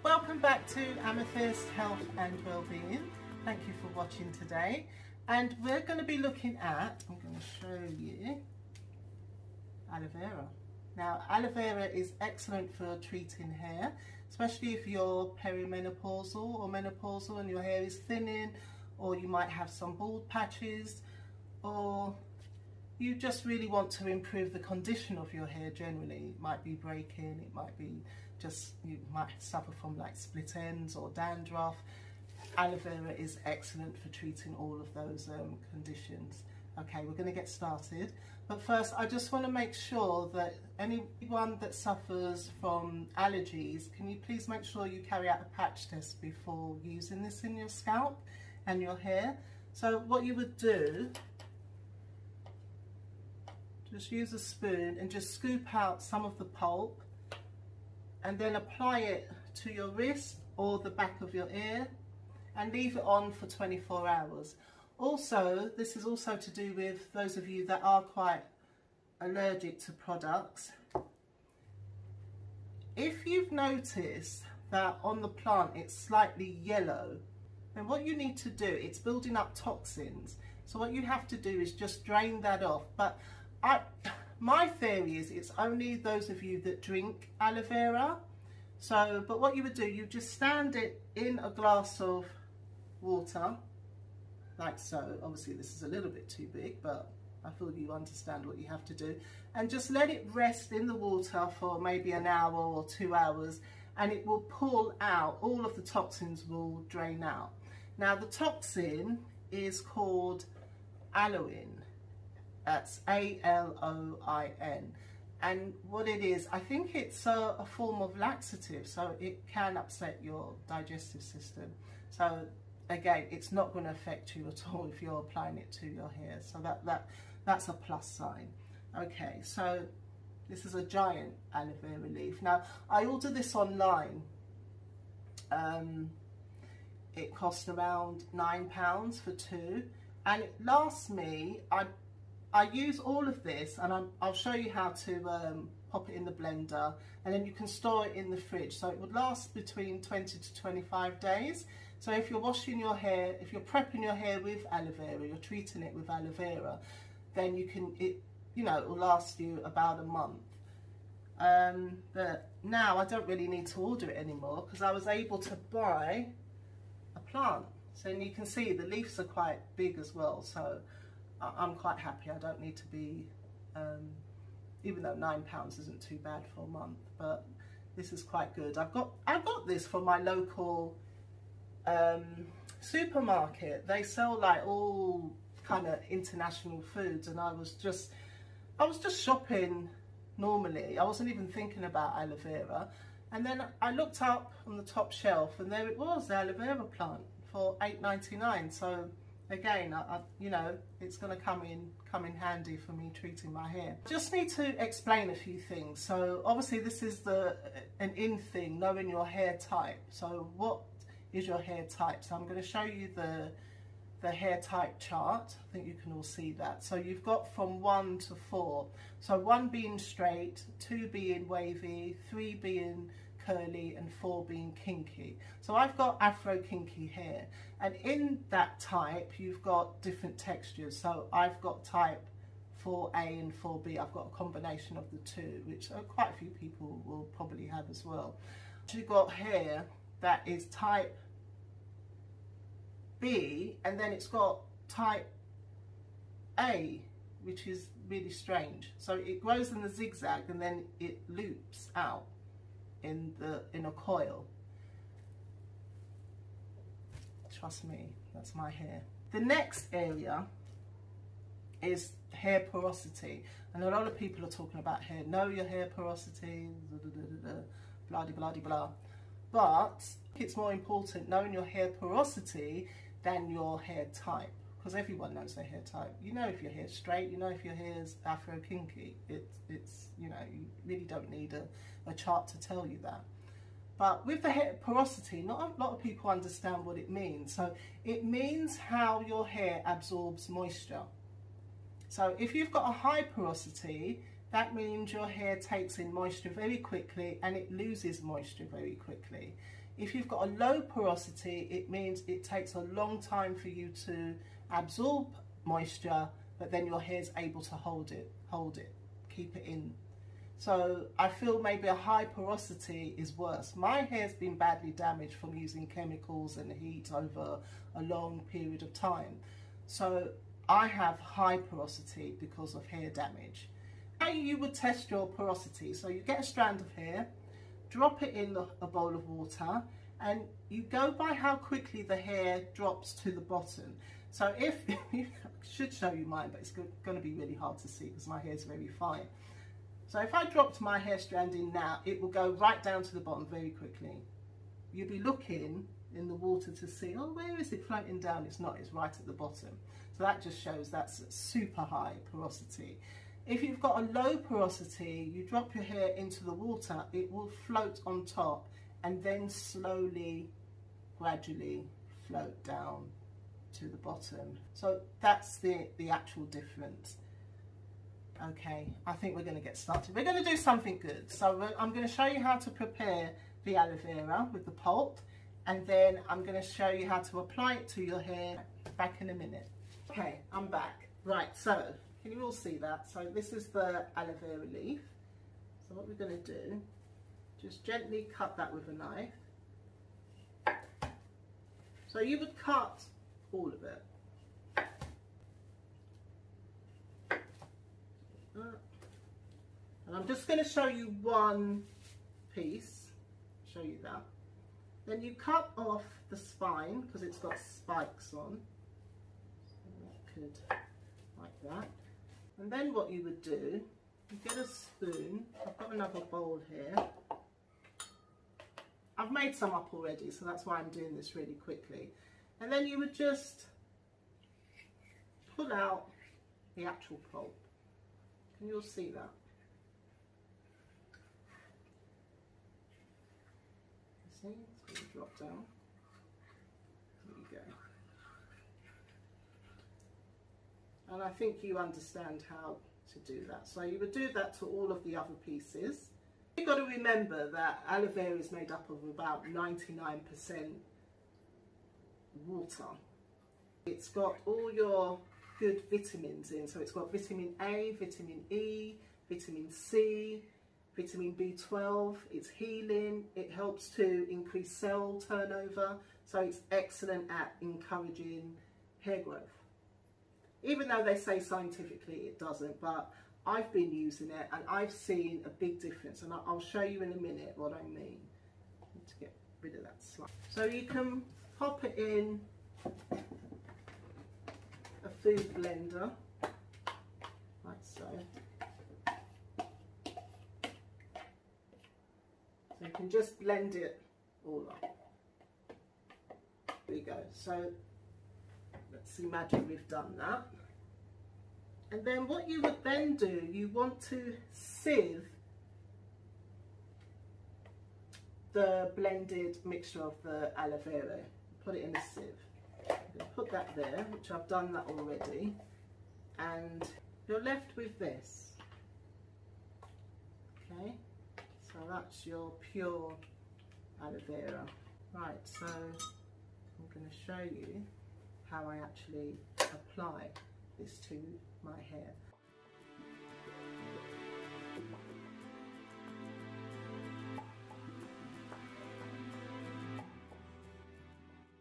Welcome back to Amethyst Health and Wellbeing. Thank you for watching today, and we're going to be looking at, I'm going to show you aloe vera. Now, aloe vera is excellent for treating hair, especially if you're perimenopausal or menopausal and your hair is thinning, or you might have some bald patches, or you just really want to improve the condition of your hair generally. It might be breaking, it might be just, you might suffer from like split ends or dandruff. Aloe vera is excellent for treating all of those conditions. Okay, we're going to get started, but first I just want to make sure that anyone that suffers from allergies, can you please make sure you carry out a patch test before using this in your scalp and your hair. So what you would do, just use a spoon and just scoop out some of the pulp and then apply it to your wrist or the back of your ear and leave it on for 24 hours. Also, this is also to do with those of you that are quite allergic to products. If you've noticed that on the plant it's slightly yellow, then what you need to do, it's building up toxins. So what you have to do is just drain that off. But my theory is it's only those of you that drink aloe vera. So, but what you would do, you just stand it in a glass of water, like so. Obviously this is a little bit too big, but I feel you understand what you have to do. And just let it rest in the water for maybe an hour or 2 hours, and it will pull out, all of the toxins will drain out. Now the toxin is called aloin. That's A-L-O-I-N, and what it is, I think it's a form of laxative, so it can upset your digestive system. So again, it's not going to affect you at all if you're applying it to your hair, so that's a plus sign. Okay, so this is a giant aloe vera leaf. Now I ordered this online. It cost around £9 for 2, and it lasts me, I use all of this, and I'll show you how to pop it in the blender, and then you can store it in the fridge. So it would last between 20 to 25 days. So if you're washing your hair, if you're prepping your hair with aloe vera, you're treating it with aloe vera, then you can, it will last you about a month. But now I don't really need to order it anymore because I was able to buy a plant. So you can see the leaves are quite big as well. So I'm quite happy. I don't need to be, even though £9 isn't too bad for a month, but this is quite good. I got this from my local supermarket. They sell like all kind of international foods, and I was just shopping normally. I wasn't even thinking about aloe vera, and then I looked up on the top shelf, and there it was, the aloe vera plant for $8.99. So again, it's going to come in handy for me treating my hair. Just need to explain a few things. So obviously this is an in thing, knowing your hair type. So what is your hair type? So I'm going to show you the hair type chart. I think you can all see that. So you've got from 1 to 4. So 1 being straight, 2 being wavy, 3 being curly, and 4 being kinky. So I've got afro kinky hair, and in that type you've got different textures. So I've got type 4A and 4B. I've got a combination of the two, which quite a few people will probably have as well. You've got hair that is type B, and then it's got type A, which is really strange. So it grows in the zigzag and then it loops out in a coil. Trust me, that's my hair. The next area is hair porosity, and a lot of people are talking about hair. Know your hair porosity, blah blah blah blah. But it's more important knowing your hair porosity than your hair type, because everyone knows their hair type. You know if your hair's straight, you know if your hair's afro kinky. It's you really don't need a chart to tell you that. But with the hair porosity, not a lot of people understand what it means. So it means how your hair absorbs moisture. So if you've got a high porosity, that means your hair takes in moisture very quickly and it loses moisture very quickly. If you've got a low porosity, it means it takes a long time for you to absorb moisture, but then your hair's able to hold it, keep it in. So I feel maybe a high porosity is worse. My hair's been badly damaged from using chemicals and heat over a long period of time. So I have high porosity because of hair damage. How you would test your porosity: so you get a strand of hair, drop it in a bowl of water, and you go by how quickly the hair drops to the bottom. So if, I should show you mine, but it's going to be really hard to see because my hair is very fine. So if I dropped my hair strand in now, it will go right down to the bottom very quickly. You'll be looking in the water to see, oh, where is it floating down? It's not, it's right at the bottom. So that just shows that's super high porosity. If you've got a low porosity, you drop your hair into the water, it will float on top and then slowly, gradually float down to the bottom. So that's the actual difference. Okay, I think we're going to get started. We're going to do something good. So I'm going to show you how to prepare the aloe vera with the pulp, and then I'm going to show you how to apply it to your hair. Back in a minute. Okay, I'm back. Right, so can you all see that? So this is the aloe vera leaf. So what we're going to do, just gently cut that with a knife. So you would cut all of it. And I'm just going to show you one piece, show you that. Then you cut off the spine because it's got spikes on. So that could, like that. And then what you would do, you get a spoon. I've got another bowl here. I've made some up already, so that's why I'm doing this really quickly. And then you would just pull out the actual pulp. Can you all see that? See, it's going to drop down. There you go. And I think you understand how to do that. So you would do that to all of the other pieces. You've got to remember that aloe vera is made up of about 99% water. It's got all your good vitamins in. So it's got vitamin A, vitamin E, vitamin C, vitamin B12, it's healing, it helps to increase cell turnover, so it's excellent at encouraging hair growth. Even though they say scientifically it doesn't, but I've been using it and I've seen a big difference, and I'll show you in a minute what I mean. I need to get rid of that slide. So you can pop it in a food blender, like so. So you can just blend it all up. There we go. So let's imagine we've done that. And then what you would then do, you want to sieve the blended mixture of the aloe vera. Put it in a sieve. I'm going to put that there, which I've done that already. And you're left with this. Okay. So that's your pure aloe vera. Right, so I'm going to show you how I actually apply this to my hair.